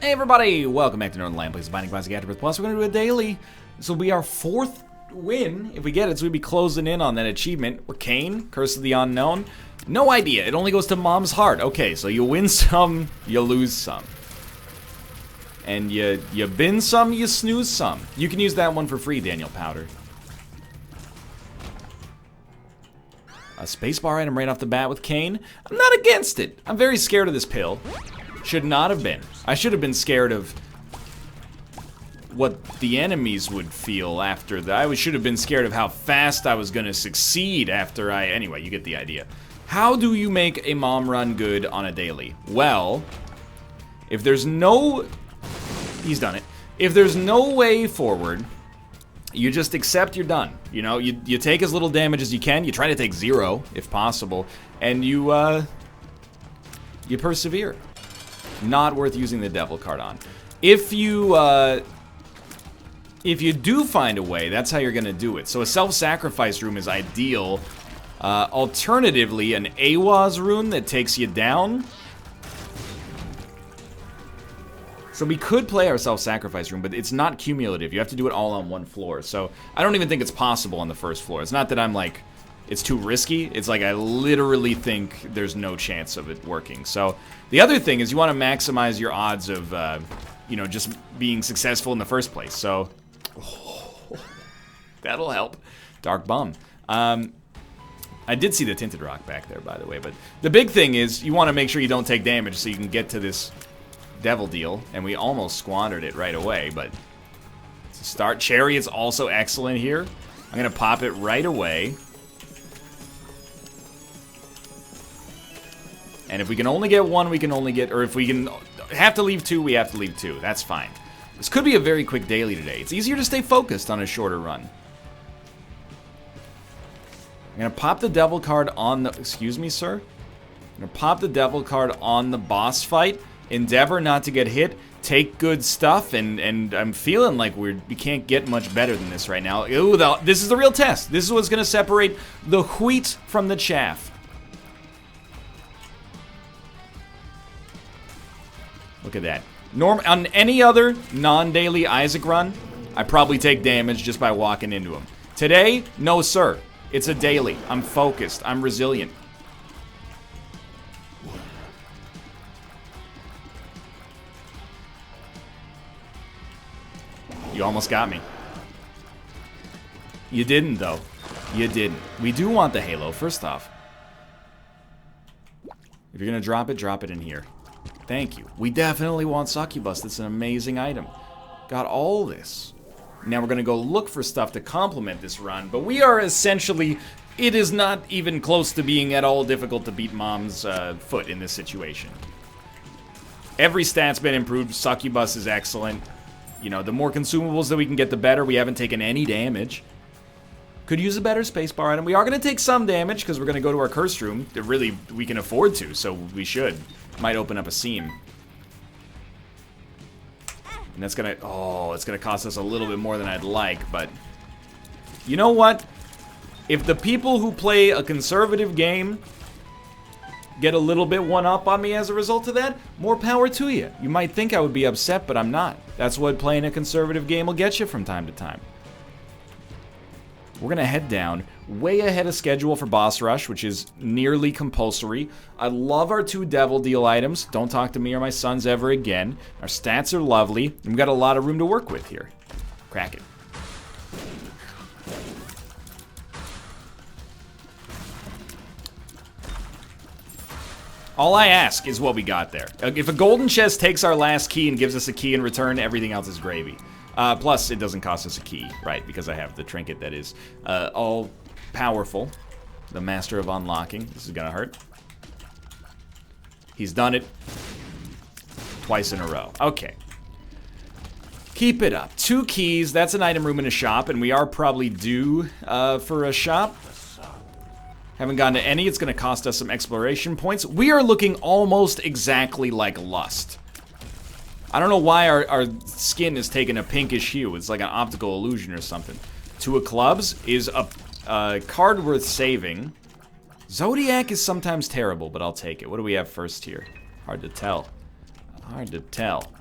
Hey everybody, welcome back to Northernlion, plays Binding Classic AFTERBIRTH Plus. We're going to do a daily. This will be our 4th win. If we get it, so we'd be closing in on that achievement. With Cain, Curse of the Unknown. No idea, it only goes to Mom's Heart. Okay, so you win some, you lose some. And you bin some, you snooze some. You can use that one for free, Daniel Powder. A spacebar item right off the bat with Cain. I'm not against it. I'm very scared of this pill. Should not have been. I should have been scared of what the enemies would feel after that. I should have been scared of how fast I was gonna succeed after I... Anyway, you get the idea. How do you make a mom run good on a daily? Well, if there's no... He's done it. If there's no way forward, you just accept you're done. You know, you take as little damage as you can. You try to take 0, if possible. And you persevere. Not worth using the devil card on. If you do find a way, that's how you're gonna do it. So a self-sacrifice room is ideal. Alternatively, an AWAS rune that takes you down. So we could play our self-sacrifice room, but it's not cumulative. You have to do it all on one floor. So I don't even think it's possible on the first floor. It's not that I'm like, it's too risky. It's like I literally think there's no chance of it working. So the other thing is you want to maximize your odds of, you know, just being successful in the first place. So that'll help. Dark Bum. I did see the Tinted Rock back there, by the way. But the big thing is you want to make sure you don't take damage so you can get to this devil deal. And we almost squandered it right away. But to start, Chariot's also excellent here. I'm going to pop it right away. And if we can only get 1, we can only get... Or if we can have to leave 2, we have to leave 2. That's fine. This could be a very quick daily today. It's easier to stay focused on a shorter run. I'm going to pop the devil card on the... Excuse me, sir? I'm going to pop the devil card on the boss fight. Endeavor not to get hit. Take good stuff. And I'm feeling like we can't get much better than this right now. Ooh, this is the real test. This is what's going to separate the wheat from the chaff. Look at that. On any other non-daily Isaac run, I probably take damage just by walking into him. Today, no sir. It's a daily. I'm focused. I'm resilient. You almost got me. You didn't, though. You didn't. We do want the halo, first off. If you're gonna drop it in here. Thank you. We definitely want Succubus. That's an amazing item. Got all this. Now we're going to go look for stuff to complement this run, but we are essentially... It is not even close to being at all difficult to beat Mom's foot in this situation. Every stat's been improved. Succubus is excellent. You know, the more consumables that we can get, the better. We haven't taken any damage. Could use a better spacebar item. We are going to take some damage because we're going to go to our curse room. Really, we can afford to, so we should. Might open up a seam. And that's gonna... Oh, it's gonna cost us a little bit more than I'd like, but... You know what? If the people who play a conservative game get a little bit one-up on me as a result of that, more power to you. You might think I would be upset, but I'm not. That's what playing a conservative game will get you from time to time. We're gonna head down, way ahead of schedule for boss rush, which is nearly compulsory. I love our 2 devil deal items. Don't talk to me or my sons ever again. Our stats are lovely. And we've got a lot of room to work with here. Crack it. All I ask is what we got there. If a golden chest takes our last key and gives us a key in return, everything else is gravy. Plus, it doesn't cost us a key, right? Because I have the trinket that is all powerful. The master of unlocking. This is gonna hurt. He's done it twice in a row. Okay. Keep it up. 2 keys. That's an item room in a shop, and we are probably due for a shop. Haven't gotten to any. It's gonna cost us some exploration points. We are looking almost exactly like Lust. I don't know why our skin is taking a pinkish hue. It's like an optical illusion or something. 2 of clubs is a card worth saving. Zodiac is sometimes terrible, but I'll take it. What do we have first here? Hard to tell. Hard to tell.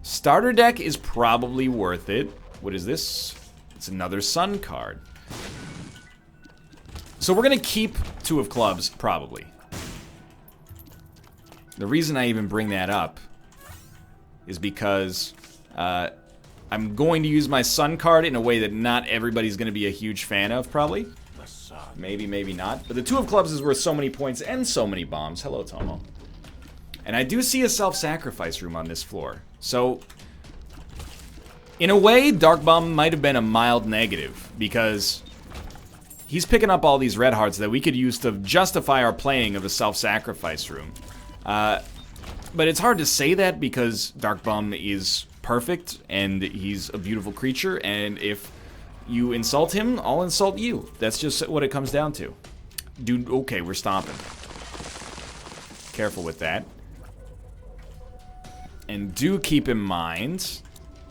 Starter deck is probably worth it. What is this? It's another Sun card. So we're going to keep 2 of clubs, probably. The reason I even bring that up is because I'm going to use my Sun card in a way that not everybody's going to be a huge fan of, probably. Maybe, maybe not. But the 2 of clubs is worth so many points and so many bombs. Hello, Tomo. And I do see a self-sacrifice room on this floor. So, in a way, Dark Bomb might have been a mild negative, because he's picking up all these red hearts that we could use to justify our playing of a self-sacrifice room. But it's hard to say that because Dark Bomb is perfect, and he's a beautiful creature, and if you insult him, I'll insult you. That's just what it comes down to. Dude, okay, we're stomping. Careful with that. And do keep in mind,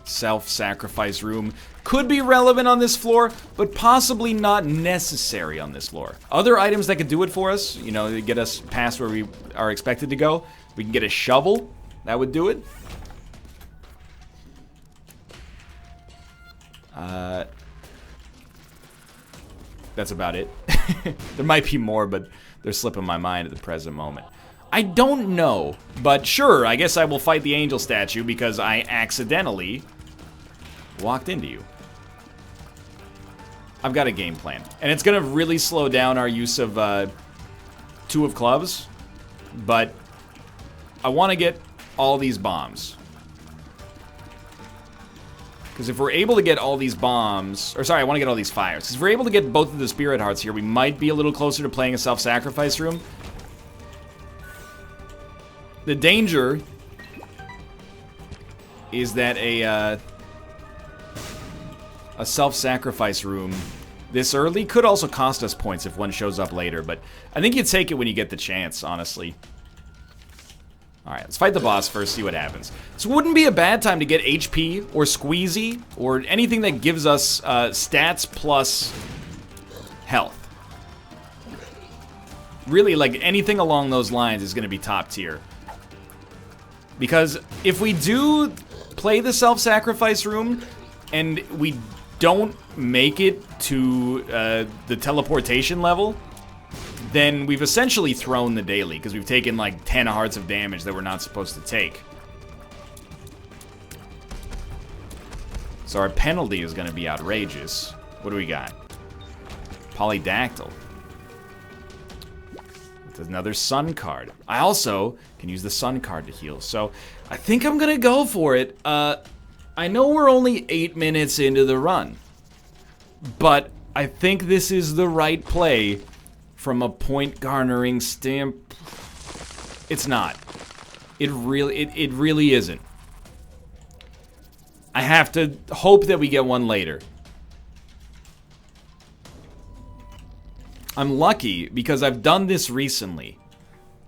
self-sacrifice room could be relevant on this floor, but possibly not necessary on this floor. Other items that could do it for us, you know, to get us past where we are expected to go. We can get a shovel. That would do it. That's about it. There might be more, but they're slipping my mind at the present moment. I don't know, but sure, I guess I will fight the angel statue because I accidentally walked into you. I've got a game plan, and it's gonna really slow down our use of 2 of clubs, but I want to get all these bombs. Because if we're able to get all these bombs, or sorry, I want to get all these fires. Because if we're able to get both of the spirit hearts here, we might be a little closer to playing a self-sacrifice room. The danger is that a self-sacrifice room this early could also cost us points if one shows up later, but I think you take it when you get the chance, honestly. Alright, let's fight the boss first, see what happens. This wouldn't be a bad time to get HP or squeezy or anything that gives us stats plus health. Really, like anything along those lines is going to be top tier. Because if we do play the self-sacrifice room and we don't make it to the teleportation level, then we've essentially thrown the daily, because we've taken like 10 hearts of damage that we're not supposed to take. So our penalty is going to be outrageous. What do we got? Polydactyl. With another Sun card. I also can use the Sun card to heal, so I think I'm going to go for it. I know we're only 8 minutes into the run, but I think this is the right play from a point garnering stamp. It's not. It really isn't. I have to hope that we get one later. I'm lucky because I've done this recently.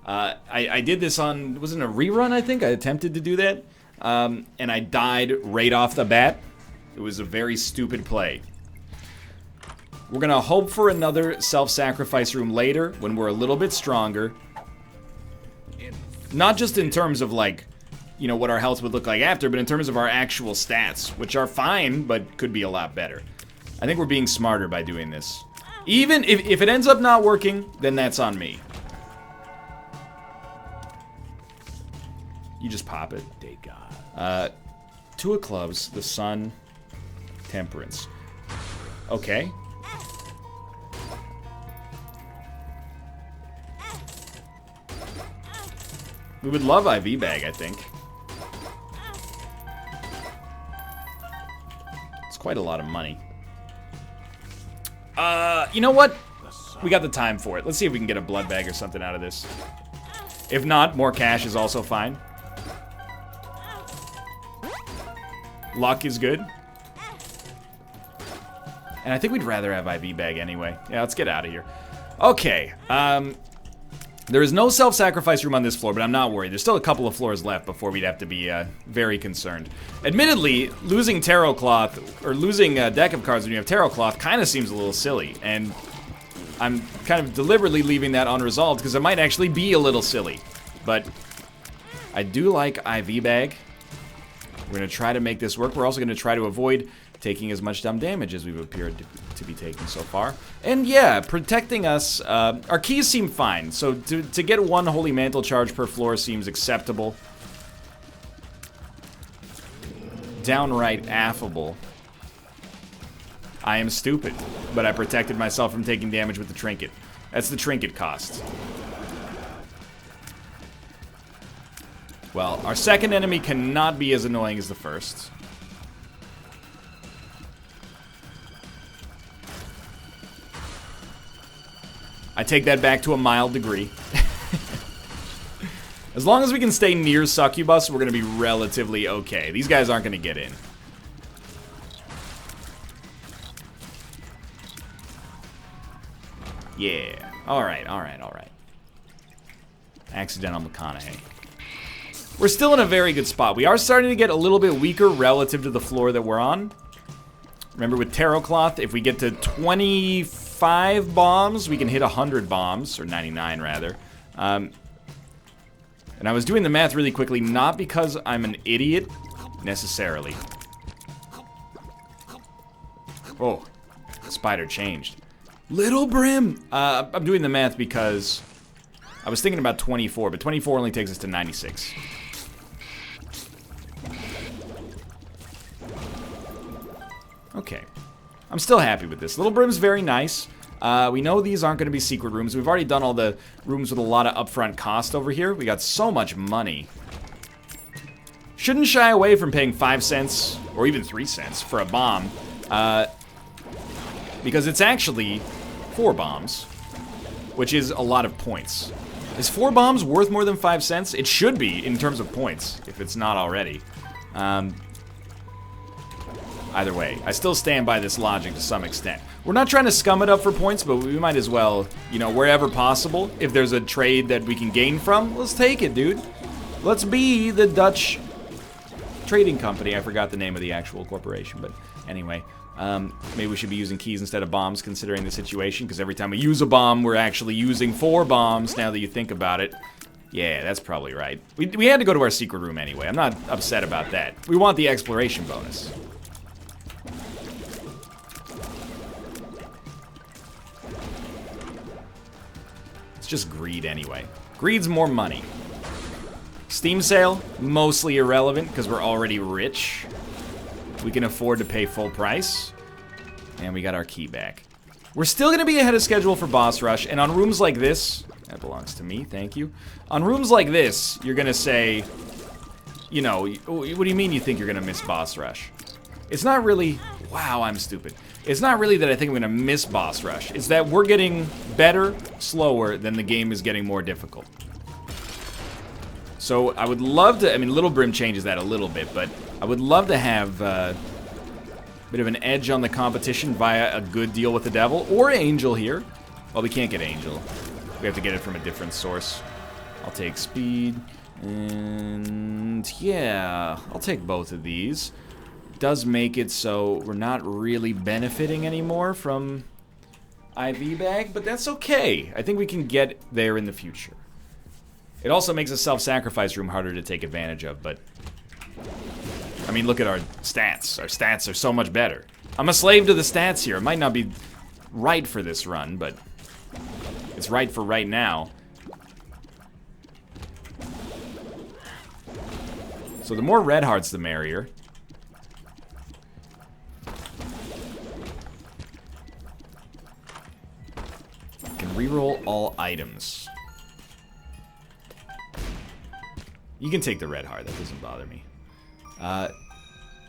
I did this on, wasn't it a rerun, I think? I attempted to do that. And I died right off the bat. It was a very stupid play. We're gonna hope for another self-sacrifice room later when we're a little bit stronger. Not just in terms of like, you know, what our health would look like after, but in terms of our actual stats, which are fine, but could be a lot better. I think we're being smarter by doing this. Even if it ends up not working, then that's on me. You just pop it. 2 of clubs, the Sun, Temperance. Okay. We would love IV bag, I think. It's quite a lot of money. You know what? We got the time for it. Let's see if we can get a blood bag or something out of this. If not, more cash is also fine. Luck is good. And I think we'd rather have IV bag anyway. Yeah, let's get out of here. Okay, there is no self-sacrifice room on this floor, but I'm not worried. There's still a couple of floors left before we'd have to be very concerned. Admittedly, losing Tarot Cloth, or losing a deck of cards when you have Tarot Cloth kind of seems a little silly, and I'm kind of deliberately leaving that unresolved because it might actually be a little silly. But I do like IV bag. We're going to try to make this work. We're also going to try to avoid taking as much dumb damage as we've appeared to be taking so far. And yeah, protecting us, our keys seem fine. So to get 1 Holy Mantle charge per floor seems acceptable. Downright affable. I am stupid, but I protected myself from taking damage with the trinket. That's the trinket cost. Well, our second enemy cannot be as annoying as the first. I take that back to a mild degree. As long as we can stay near Succubus, we're going to be relatively okay. These guys aren't going to get in. Yeah. Alright, alright, alright. Accidental McConaughey. We're still in a very good spot. We are starting to get a little bit weaker relative to the floor that we're on. Remember with Tarot Cloth, if we get to 25 bombs, we can hit 100 bombs, or 99 rather. And I was doing the math really quickly, not because I'm an idiot, necessarily. Oh, spider changed. Little Brim! I'm doing the math because I was thinking about 24, but 24 only takes us to 96. Okay. I'm still happy with this. Little Brim's very nice. We know these aren't going to be secret rooms. We've already done all the rooms with a lot of upfront cost over here. We got so much money. Shouldn't shy away from paying 5 cents, or even 3 cents, for a bomb. Because it's actually 4 bombs, which is a lot of points. Is 4 bombs worth more than 5 cents? It should be, in terms of points, if it's not already. Either way, I still stand by this logic to some extent. We're not trying to scum it up for points, but we might as well, you know, wherever possible, if there's a trade that we can gain from, let's take it, dude. Let's be the Dutch trading company. I forgot the name of the actual corporation, but anyway. Maybe we should be using keys instead of bombs, considering the situation, because every time we use a bomb, we're actually using 4 bombs, now that you think about it. Yeah, that's probably right. We had to go to our secret room anyway. I'm not upset about that. We want the exploration bonus. It's just greed anyway. Greed's more money. Steam sale, mostly irrelevant because we're already rich. We can afford to pay full price. And we got our key back. We're still going to be ahead of schedule for boss rush. And on rooms like this, that belongs to me, thank you. On rooms like this, you're going to say, you know, what do you mean you think you're going to miss boss rush? It's not really, wow, I'm stupid. It's not really that I think I'm going to miss boss rush. It's that we're getting better, slower than the game is getting more difficult. So I would love to, I mean, Little Brim changes that a little bit, but I would love to have a bit of an edge on the competition via a good deal with the devil, or Angel here. Well, we can't get Angel. We have to get it from a different source. I'll take speed, and yeah, I'll take both of these. It does make it so we're not really benefiting anymore from IV bag, but that's okay. I think we can get there in the future. It also makes a self-sacrifice room harder to take advantage of, but I mean, look at our stats. Our stats are so much better. I'm a slave to the stats here. It might not be right for this run, but it's right for right now. So the more red hearts, the merrier. Can reroll all items. You can take the red heart. That doesn't bother me.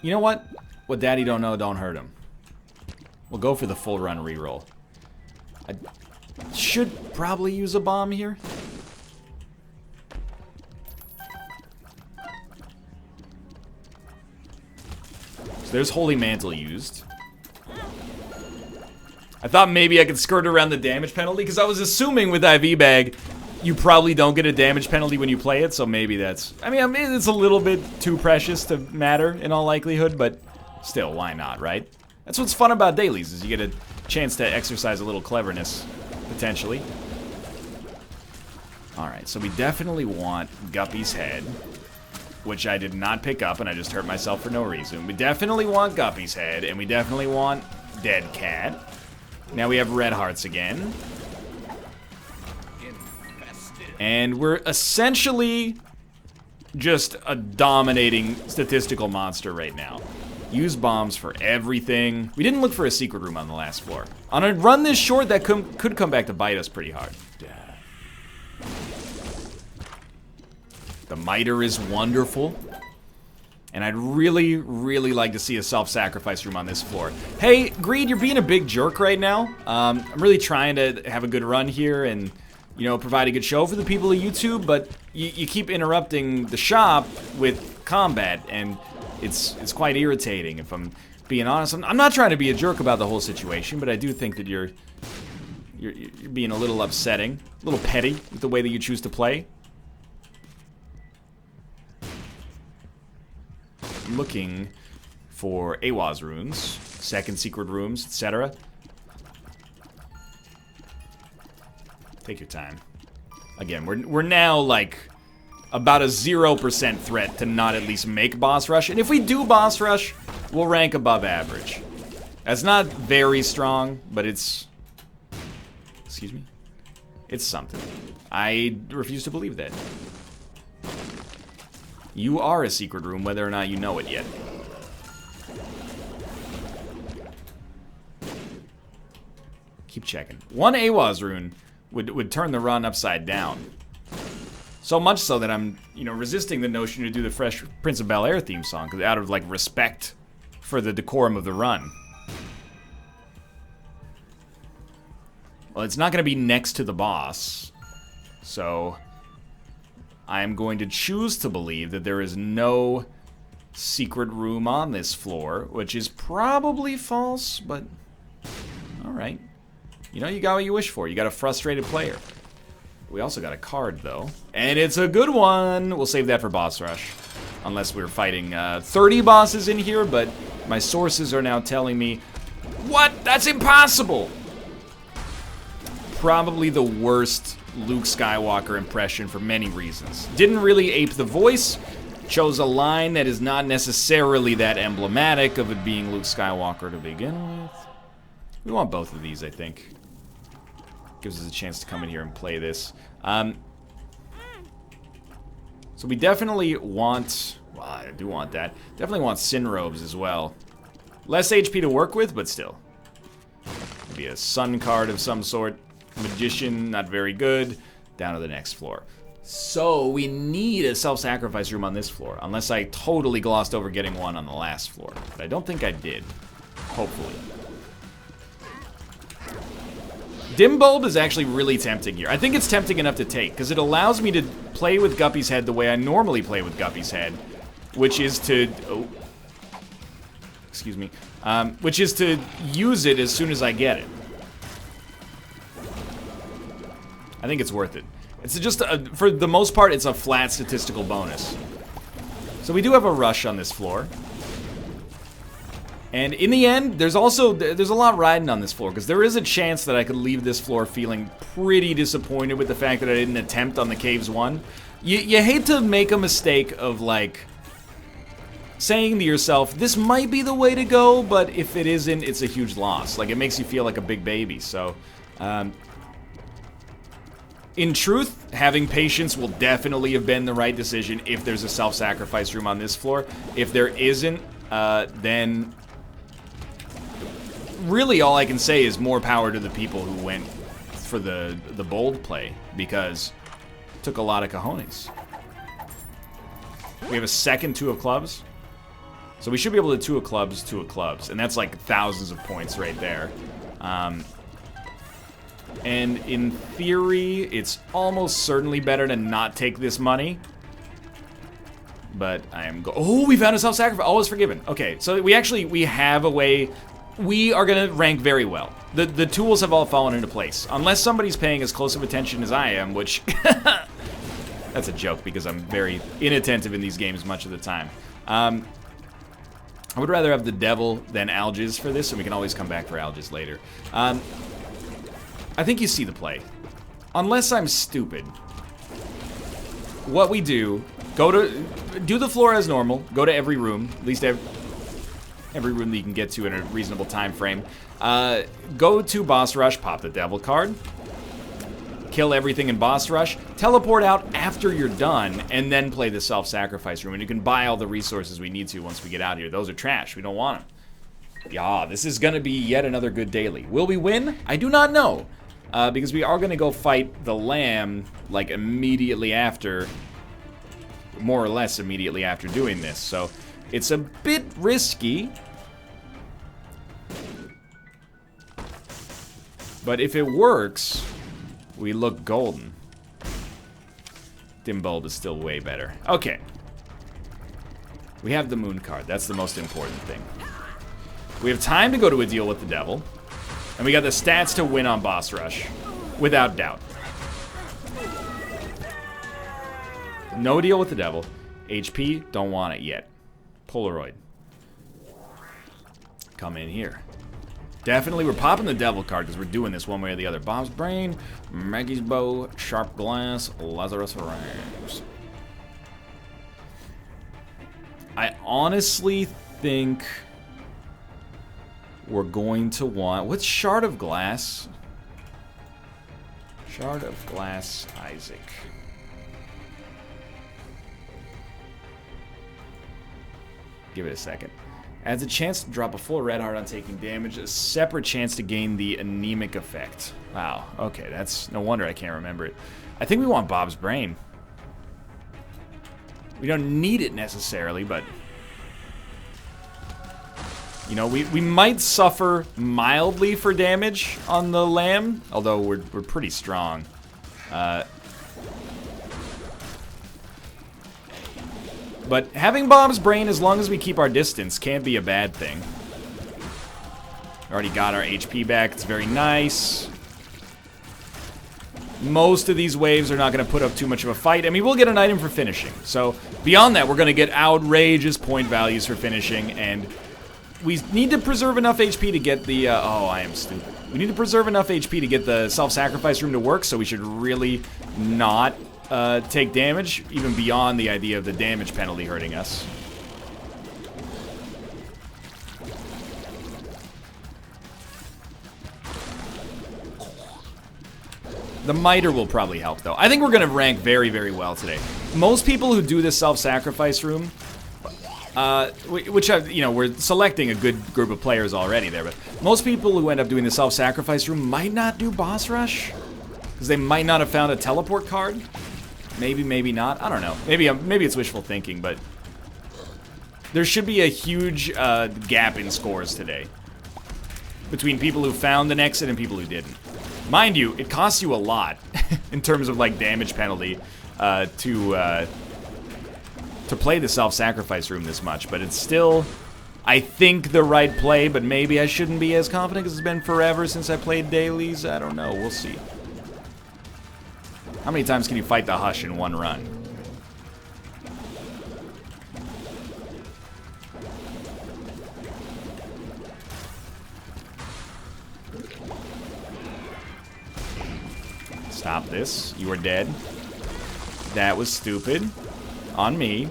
You know what? What Daddy don't know, don't hurt him. We'll go for the full run reroll. I should probably use a bomb here. So there's Holy Mantle used. I thought maybe I could skirt around the damage penalty, because I was assuming with IV bag, you probably don't get a damage penalty when you play it, so maybe that's... I mean, it's a little bit too precious to matter in all likelihood, but still, why not, right? That's what's fun about dailies, is you get a chance to exercise a little cleverness, potentially. Alright, so we definitely want Guppy's head. which I did not pick up, and I just hurt myself for no reason. We definitely want Guppy's head, and we definitely want Dead Cat. Now we have red hearts again. And we're essentially just a dominating statistical monster right now. Use bombs for everything. We didn't look for a secret room on the last floor. On a run this short, that could come back to bite us pretty hard. The miter is wonderful. And I'd really, really like to see a self-sacrifice room on this floor. Hey, Greed, you're being a big jerk right now. I'm really trying to have a good run here and, you know, provide a good show for the people of YouTube, but you keep interrupting the shop with combat, and it's quite irritating, if I'm being honest. I'm not trying to be a jerk about the whole situation, but I do think that you're being a little upsetting, a little petty with the way that you choose to play. Looking for AWAS runes, second secret rooms, etc. Take your time. Again, we're now like about a 0% threat to not at least make boss rush, and if we do boss rush, we'll rank above average. That's not very strong, but it's, excuse me, it's something. I refuse to believe that. You are a secret room, whether or not you know it yet. Keep checking. One AWAS rune would turn the run upside down. So much so that I'm, you know, resisting the notion to do the Fresh Prince of Bel-Air theme song, because out of, like, respect for the decorum of the run. Well, it's not going to be next to the boss, so I'm going to choose to believe that there is no secret room on this floor, which is probably false, but alright. You know, you got what you wish for. You got a frustrated player. We also got a card, though. And it's a good one! We'll save that for boss rush. Unless we're fighting 30 bosses in here, but my sources are now telling me, what? That's impossible! Probably the worst Luke Skywalker impression for many reasons. Didn't really ape the voice, chose a line that is not necessarily that emblematic of it being Luke Skywalker to begin with. We want both of these, I think. Gives us a chance to come in here and play this. So we definitely want, well, I do want that. Definitely want Sin Robes as well. Less HP to work with, but still. Maybe a Sun card of some sort. Magician, not very good. Down to the next floor. So we need a self-sacrifice room on this floor, unless I totally glossed over getting one on the last floor. But I don't think I did. Hopefully. Dim Bulb is actually really tempting here. I think it's tempting enough to take, because it allows me to play with Guppy's head the way I normally play with Guppy's head, which is to... oh. Excuse me. Which is to use it as soon as I get it. I think it's worth it. It's just, for the most part, it's a flat statistical bonus. So we do have a rush on this floor. And in the end, there's a lot riding on this floor, because there is a chance that I could leave this floor feeling pretty disappointed with the fact that I didn't attempt on the Caves 1. You hate to make a mistake of, like, saying to yourself, this might be the way to go, but if it isn't, it's a huge loss. Like, it makes you feel like a big baby, so... in truth, having patience will definitely have been the right decision if there's a self-sacrifice room on this floor. If there isn't, then... really all I can say is more power to the people who went for the bold play, because it took a lot of cojones. We have a second Two of Clubs. So we should be able to Two of Clubs, and that's like thousands of points right there. And in theory, it's almost certainly better to not take this money. But I am oh, we found a self-sacrifice. All is forgiven. Okay, so we have a way. We are gonna rank very well. The tools have all fallen into place. Unless somebody's paying as close of attention as I am, which... that's a joke, because I'm very inattentive in these games much of the time. I would rather have the devil than Algiz for this, and we can always come back for Algiz later. I think you see the play. Unless I'm stupid, what we do, do the floor as normal. Go to every room, at least every room that you can get to in a reasonable time frame. Go to boss rush, pop the devil card, kill everything in boss rush, teleport out after you're done, and then play the self-sacrifice room. And you can buy all the resources we need to once we get out of here. Those are trash. We don't want them. Yeah, this is gonna be yet another good daily. Will we win? I do not know. Because we are gonna go fight the lamb, like, immediately after, more or less immediately after doing this. So, it's a bit risky. But if it works, we look golden. Dim bulb is still way better. Okay. We have the moon card. That's the most important thing. We have time to go to a deal with the devil. And we got the stats to win on boss rush. Without doubt. No deal with the devil. HP, don't want it yet. Polaroid. Come in here. Definitely, we're popping the devil card because we're doing this one way or the other. Bob's Brain, Maggie's Bow, Sharp Glass, Lazarus Rams. I honestly think we're going to want... What's Shard of Glass? Shard of Glass, Isaac. Give it a second. Adds a chance to drop a full red heart on taking damage, a separate chance to gain the anemic effect. Wow, okay, that's no wonder I can't remember it. I think we want Bob's Brain. We don't need it necessarily, but... You know, we might suffer mildly for damage on the lamb, although we're pretty strong. But having Bob's Brain, as long as we keep our distance, can't be a bad thing. Already got our HP back. It's very nice. Most of these waves are not going to put up too much of a fight. I mean, we'll get an item for finishing. So, beyond that, we're going to get outrageous point values for finishing, and we need to preserve enough HP to get the... oh, I am stupid. We need to preserve enough HP to get the self-sacrifice room to work, so we should really not take damage, even beyond the idea of the damage penalty hurting us. The miter will probably help, though. I think we're going to rank very, very well today. Most people who do this self-sacrifice room, which we're selecting a good group of players already there, but most people who end up doing the self-sacrifice room might not do boss rush, because they might not have found a teleport card. Maybe, maybe not. I don't know. Maybe it's wishful thinking, but there should be a huge gap in scores today between people who found an exit and people who didn't. Mind you, it costs you a lot in terms of like damage penalty to play the self-sacrifice room this much, but it's still, I think, the right play, but maybe I shouldn't be as confident because it's been forever since I played dailies. I don't know. We'll see. How many times can you fight the Hush in one run? Stop this. You are dead. That was stupid. On me.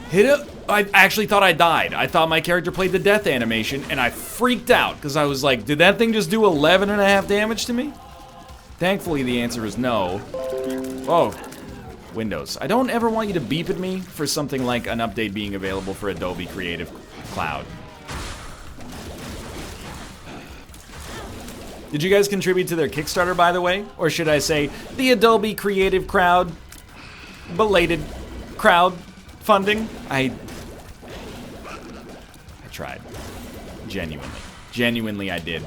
Hit it. I actually thought I died. I thought my character played the death animation, and I freaked out because I was like, did that thing just do 11.5 damage to me? Thankfully, the answer is no. Oh, Windows. I don't ever want you to beep at me for something like an update being available for Adobe Creative Cloud. Did you guys contribute to their Kickstarter, by the way? Or should I say, the Adobe Creative Crowd? Belated crowd funding? I tried. Genuinely. Genuinely, I did.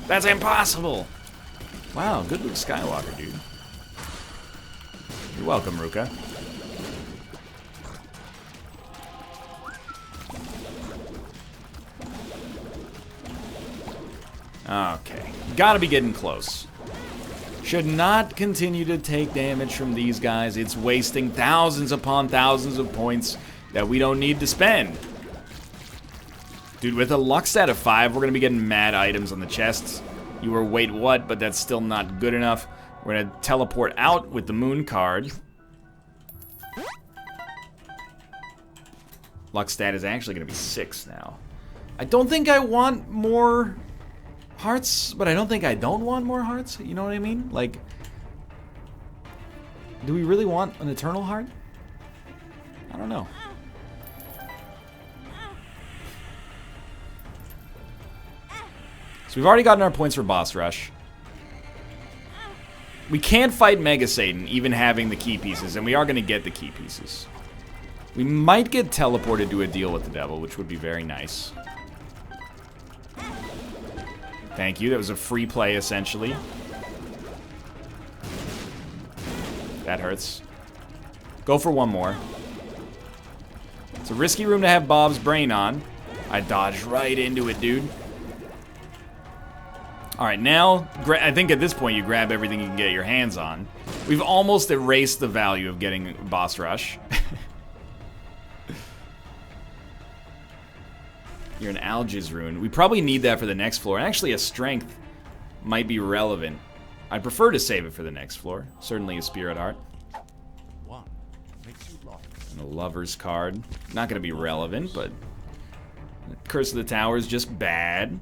That's impossible! Wow, good Luke Skywalker, dude. You're welcome, Ruka. Okay. Gotta be getting close. Should not continue to take damage from these guys. It's wasting thousands upon thousands of points that we don't need to spend. Dude, with a luck stat of 5, we're gonna be getting mad items on the chests. You were wait what, but that's still not good enough. We're gonna teleport out with the moon card. Luck stat is actually gonna be 6 now. I don't think I want more hearts, but I don't think I don't want more hearts. You know what I mean? Like, do we really want an eternal heart? I don't know. So we've already gotten our points for boss rush. We can't fight Mega Satan even having the key pieces, and we are going to get the key pieces. We might get teleported to a deal with the devil, which would be very nice. Thank you. That was a free play, essentially. That hurts. Go for one more. It's a risky room to have Bob's brain on. I dodged right into it, dude. Alright, now, I think at this point you grab everything you can get your hands on. We've almost erased the value of getting boss rush. You're an Alga's rune. We probably need that for the next floor. And actually, a strength might be relevant. I prefer to save it for the next floor. Certainly a spirit heart. And a lover's card. Not going to be relevant, but Curse of the Tower is just bad.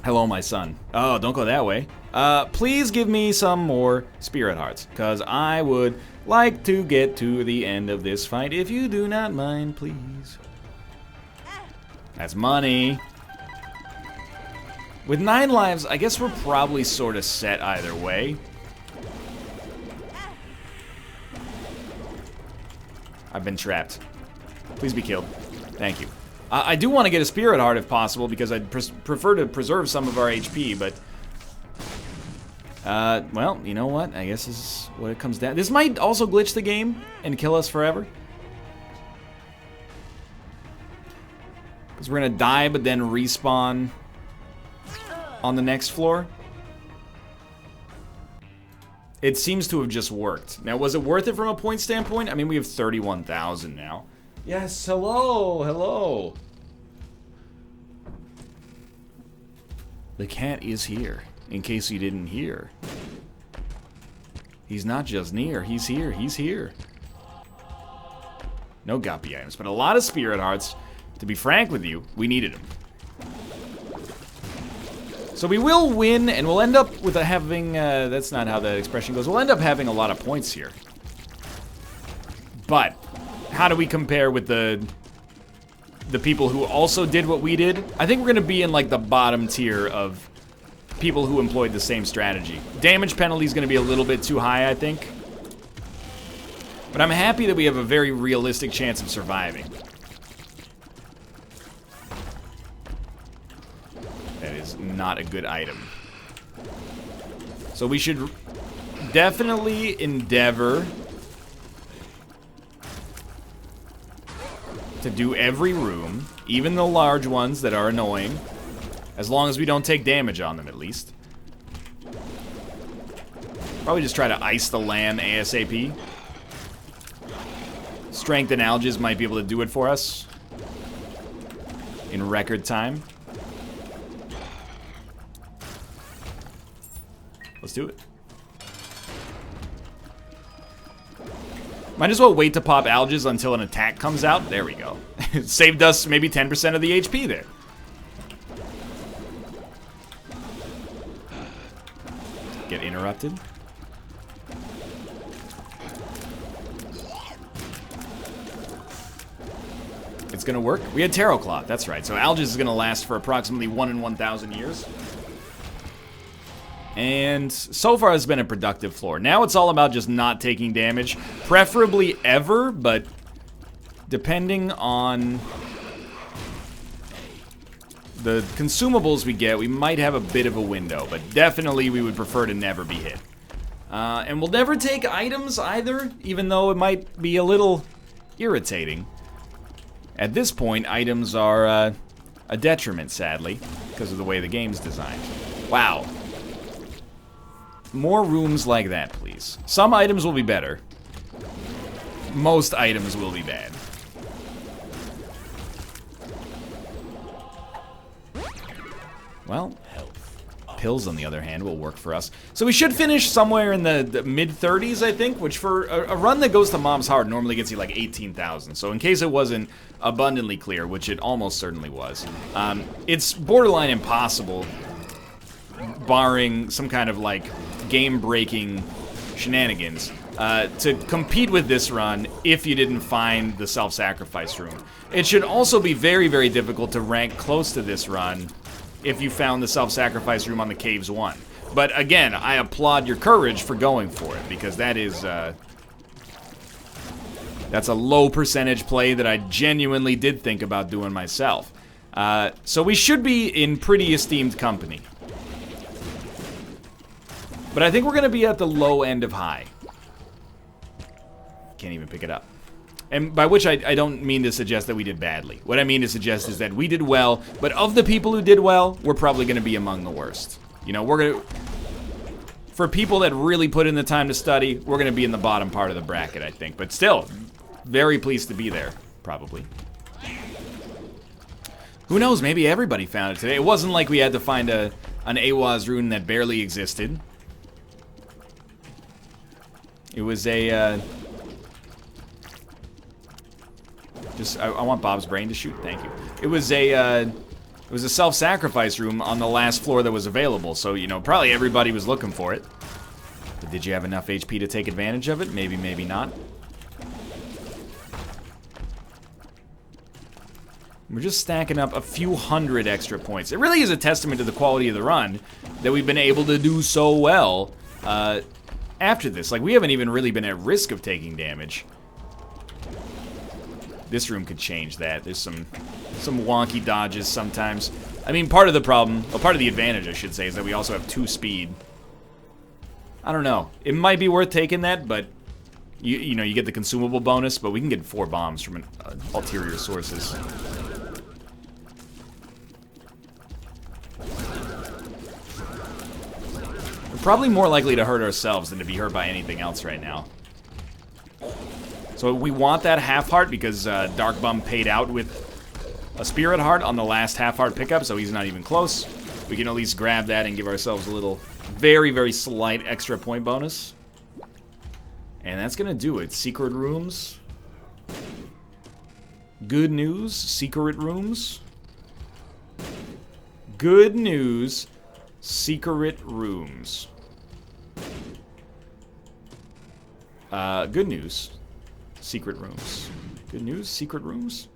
Hello, my son. Oh, don't go that way. Please give me some more spirit hearts, because I would like to get to the end of this fight, if you do not mind, please. That's money. With 9 lives, I guess we're probably sort of set either way. I've been trapped. Please be killed. Thank you. I do want to get a spirit heart if possible, because I'd prefer to preserve some of our HP, but... well, you know what? I guess this is what it comes down. This might also glitch the game and kill us forever. Because we're going to die, but then respawn on the next floor. It seems to have just worked. Now, was it worth it from a point standpoint? I mean, we have 31,000 now. Yes, hello, hello. The cat is here, in case you didn't hear. He's not just near, he's here, he's here. No guppy items, but a lot of spirit hearts. To be frank with you, we needed them. So we will win, and we'll end up with having, that's not how that expression goes. We'll end up having a lot of points here. But how do we compare with the people who also did what we did? I think we're going to be in like the bottom tier of people who employed the same strategy. Damage penalty is going to be a little bit too high, I think. But I'm happy that we have a very realistic chance of surviving. That is not a good item. So we should definitely endeavor to do every room, even the large ones that are annoying, as long as we don't take damage on them, at least. Probably just try to ice the lamb ASAP. Strength and Alga's might be able to do it for us in record time. Let's do it. Might as well wait to pop Alga's until an attack comes out. There we go. It saved us maybe 10% of the HP there. Get interrupted. It's gonna work. We had Tarot Cloth, that's right. So Alga's is gonna last for approximately 1 in 1,000 years. And so far it's been a productive floor. Now it's all about just not taking damage. Preferably ever, but depending on the consumables we get, we might have a bit of a window. But definitely we would prefer to never be hit. And we'll never take items either, even though it might be a little irritating. At this point, items are a detriment, sadly, because of the way the game's designed. Wow. More rooms like that, please. Some items will be better. Most items will be bad. Well, Hills, on the other hand, will work for us. So we should finish somewhere in the mid-30s, I think, which for a run that goes to Mom's Heart normally gets you like 18,000. So in case it wasn't abundantly clear, which it almost certainly was, it's borderline impossible, barring some kind of like game-breaking shenanigans, to compete with this run if you didn't find the self-sacrifice room. It should also be very, very difficult to rank close to this run if you found the self-sacrifice room on the Caves 1. But again, I applaud your courage for going for it, because that is, that's a low percentage play that I genuinely did think about doing myself. So we should be in pretty esteemed company. But I think we're going to be at the low end of high. Can't even pick it up. And by which I don't mean to suggest that we did badly. What I mean to suggest is that we did well, but of the people who did well, we're probably going to be among the worst. You know, we're going to... For people that really put in the time to study, we're going to be in the bottom part of the bracket, I think. But still, very pleased to be there, probably. Who knows, maybe everybody found it today. It wasn't like we had to find an Awaz rune that barely existed. It was a... I want Bob's brain to shoot. Thank you. It was a self-sacrifice room on the last floor that was available. So, you know, probably everybody was looking for it. But did you have enough HP to take advantage of it? Maybe, maybe not. We're just stacking up a few hundred extra points. It really is a testament to the quality of the run that we've been able to do so well after this. Like, we haven't even really been at risk of taking damage. This room could change that. There's some wonky dodges sometimes. I mean, part of the problem, well, part of the advantage, I should say, is that we also have 2 speed. I don't know. It might be worth taking that, but you know, you get the consumable bonus, but we can get 4 bombs from ulterior sources. We're probably more likely to hurt ourselves than to be hurt by anything else right now. So we want that half heart because Dark Bum paid out with a Spirit Heart on the last half heart pickup, so he's not even close. We can at least grab that and give ourselves a little very, very slight extra point bonus. And that's gonna do it. Secret rooms. Good news, secret rooms. Good news, secret rooms. Good news. Secret rooms. Good news, secret rooms.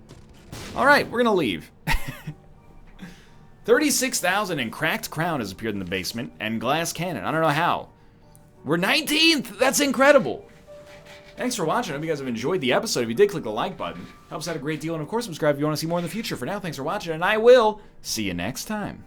Alright, we're gonna leave. 36,000 and Cracked Crown has appeared in the basement, and Glass Cannon. I don't know how. We're 19th! That's incredible! Thanks for watching. I hope you guys have enjoyed the episode. If you did, click the like button. Helps out a great deal, and of course, subscribe if you want to see more in the future. For now, thanks for watching, and I will see you next time.